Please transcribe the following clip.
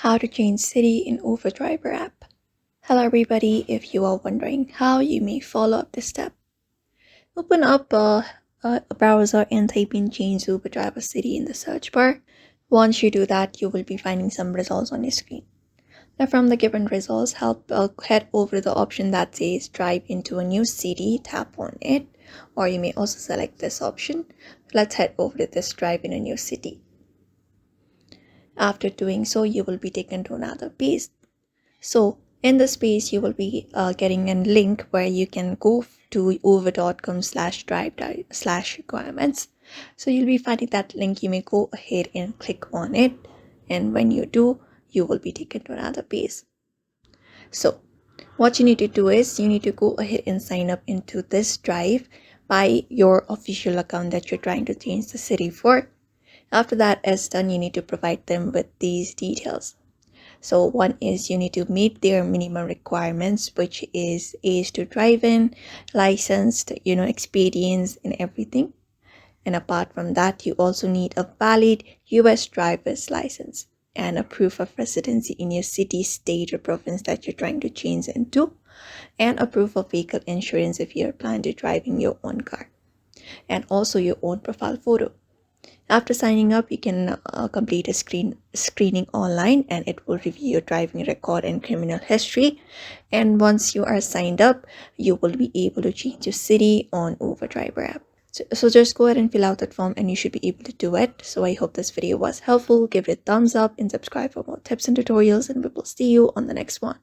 How to change city in Uber Driver app. Hello everybody, if you are wondering how, you may follow up this step. Open up a browser and type in change Uber Driver city in the search bar. Once you do that, you will be finding some results on your screen. Now from the given results, head over to the option that says drive into a new city, tap on it, or you may also select this option. Let's head over to this drive in a new city. After doing so, you will be taken to another page. So in this page, you will be getting a link where you can go to uber.com/drive/requirements. So you'll be finding that link. You may go ahead and click on it, and when you do, you will be taken to another page. So what you need to do is you need to go ahead and sign up into this drive by your official account that you're trying to change the city for. After that is done, you need to provide them with these details. So one is you need to meet their minimum requirements, which is age to drive in, licensed, experience and everything. And apart from that, you also need a valid US driver's license and a proof of residency in your city, state or province that you're trying to change into, and a proof of vehicle insurance if you're planning to drive in your own car, and also your own profile photo. After signing up, you can complete a screening online, and it will review your driving record and criminal history. And once you are signed up, you will be able to change your city on Uber Driver app. So just go ahead and fill out that form and you should be able to do it. So I hope this video was helpful. Give it a thumbs up and subscribe for more tips and tutorials, and we will see you on the next one.